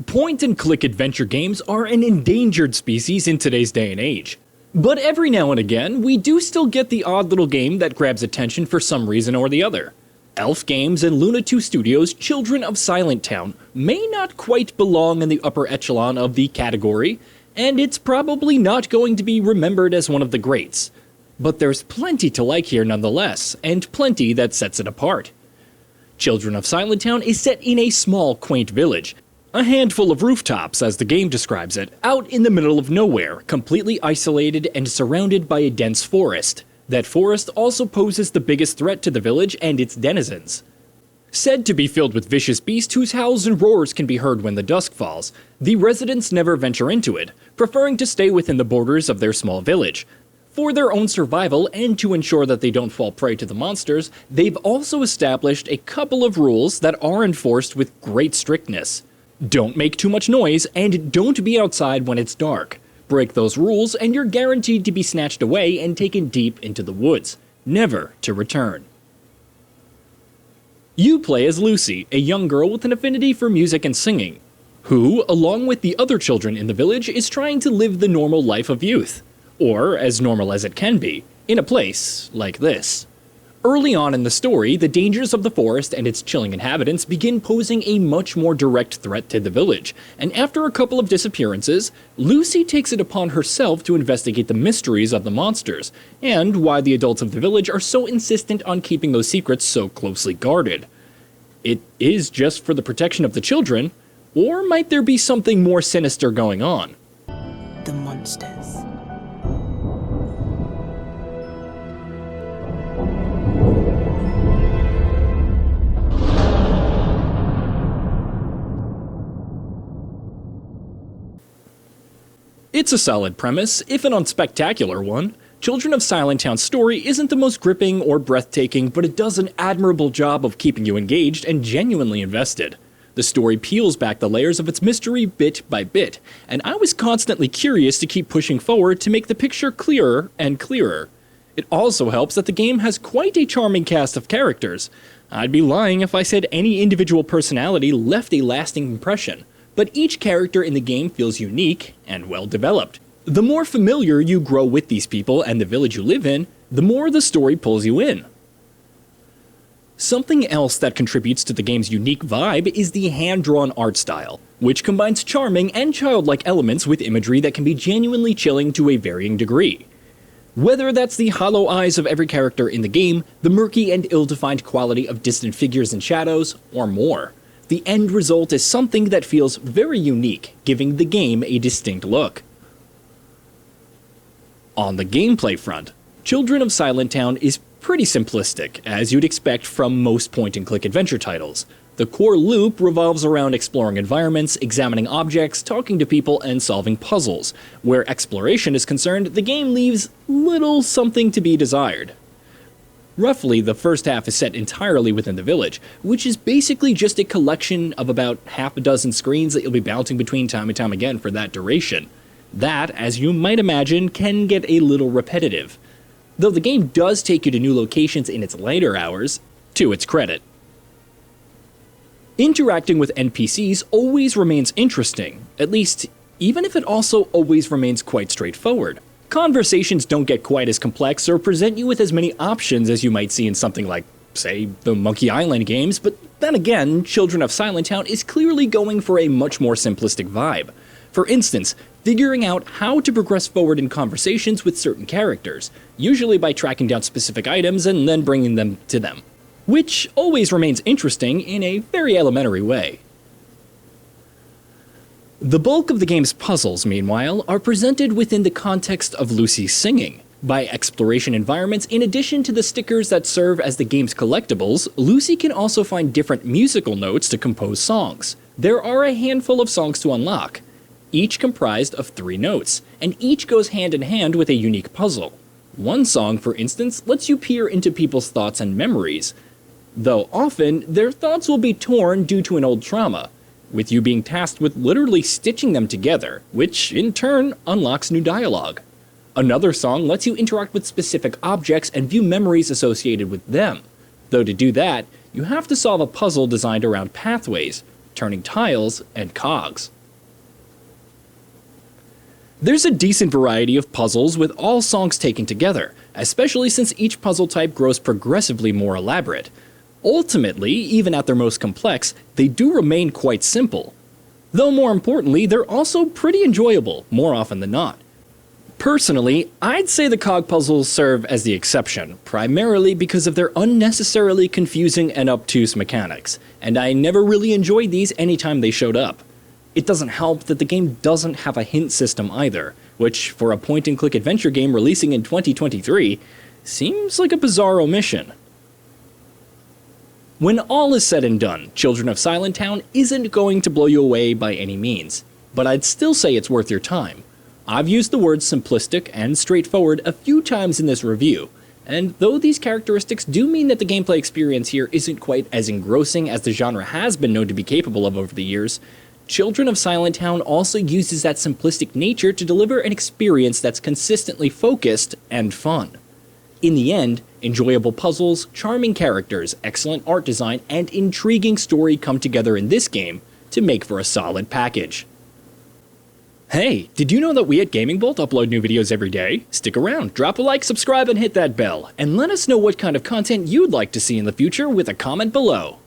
Point-and-click adventure games are an endangered species in today's day and age. But every now and again, we do still get the odd little game that grabs attention for some reason or the other. Elf Games and Luna 2 Studios' Children of Silentown may not quite belong in the upper echelon of the category, and it's probably not going to be remembered as one of the greats. But there's plenty to like here nonetheless, and plenty that sets it apart. Children of Silentown is set in a small, quaint village. A handful of rooftops, as the game describes it, out in the middle of nowhere, completely isolated and surrounded by a dense forest. That forest also poses the biggest threat to the village and its denizens. Said to be filled with vicious beasts whose howls and roars can be heard when the dusk falls, the residents never venture into it, preferring to stay within the borders of their small village. For their own survival and to ensure that they don't fall prey to the monsters, they've also established a couple of rules that are enforced with great strictness. Don't make too much noise, and don't be outside when it's dark. Break those rules and you're guaranteed to be snatched away and taken deep into the woods, never to return. You play as Lucy, a young girl with an affinity for music and singing, who, along with the other children in the village, is trying to live the normal life of youth. Or as normal as it can be, in a place like this. Early on in the story, the dangers of the forest and its chilling inhabitants begin posing a much more direct threat to the village, and after a couple of disappearances, Lucy takes it upon herself to investigate the mysteries of the monsters, and why the adults of the village are so insistent on keeping those secrets so closely guarded. It is just for the protection of the children, or might there be something more sinister going on? The monsters. It's a solid premise, if an unspectacular one. Children of Silentown's story isn't the most gripping or breathtaking, but it does an admirable job of keeping you engaged and genuinely invested. The story peels back the layers of its mystery bit by bit, and I was constantly curious to keep pushing forward to make the picture clearer and clearer. It also helps that the game has quite a charming cast of characters. I'd be lying if I said any individual personality left a lasting impression. But each character in the game feels unique and well developed. The more familiar you grow with these people and the village you live in, the more the story pulls you in. Something else that contributes to the game's unique vibe is the hand-drawn art style, which combines charming and childlike elements with imagery that can be genuinely chilling to a varying degree. Whether that's the hollow eyes of every character in the game, the murky and ill-defined quality of distant figures and shadows, or more. The end result is something that feels very unique, giving the game a distinct look. On the gameplay front, Children of Silentown is pretty simplistic, as you'd expect from most point-and-click adventure titles. The core loop revolves around exploring environments, examining objects, talking to people, and solving puzzles. Where exploration is concerned, the game leaves little something to be desired. Roughly, the first half is set entirely within the village, which is basically just a collection of about half a dozen screens that you'll be bouncing between time and time again for that duration. That, as you might imagine, can get a little repetitive. Though the game does take you to new locations in its later hours, to its credit. Interacting with NPCs always remains interesting, at least even if it also always remains quite straightforward. Conversations don't get quite as complex or present you with as many options as you might see in something like, say, the Monkey Island games, but then again, Children of Silentown is clearly going for a much more simplistic vibe. For instance, figuring out how to progress forward in conversations with certain characters, usually by tracking down specific items and then bringing them to them, which always remains interesting in a very elementary way. The bulk of the game's puzzles, meanwhile, are presented within the context of Lucy's singing. By exploration environments, in addition to the stickers that serve as the game's collectibles, Lucy can also find different musical notes to compose songs. There are a handful of songs to unlock, each comprised of 3 notes, and each goes hand in hand with a unique puzzle. One song, for instance, lets you peer into people's thoughts and memories, though often their thoughts will be torn due to an old trauma, with you being tasked with literally stitching them together, which in turn unlocks new dialogue. Another song lets you interact with specific objects and view memories associated with them, though to do that, you have to solve a puzzle designed around pathways, turning tiles, and cogs. There's a decent variety of puzzles with all songs taken together, especially since each puzzle type grows progressively more elaborate. Ultimately, even at their most complex, they do remain quite simple. Though more importantly, they're also pretty enjoyable, more often than not. Personally, I'd say the cog puzzles serve as the exception, primarily because of their unnecessarily confusing and obtuse mechanics, and I never really enjoyed these anytime they showed up. It doesn't help that the game doesn't have a hint system either, which, for a point-and-click adventure game releasing in 2023, seems like a bizarre omission. When all is said and done, Children of Silentown isn't going to blow you away by any means, but I'd still say it's worth your time. I've used the words simplistic and straightforward a few times in this review, and though these characteristics do mean that the gameplay experience here isn't quite as engrossing as the genre has been known to be capable of over the years, Children of Silentown also uses that simplistic nature to deliver an experience that's consistently focused and fun. In the end, enjoyable puzzles, charming characters, excellent art design, and intriguing story come together in this game to make for a solid package. Hey, did you know that we at GamingBolt upload new videos every day? Stick around, drop a like, subscribe, and hit that bell, and let us know what kind of content you'd like to see in the future with a comment below.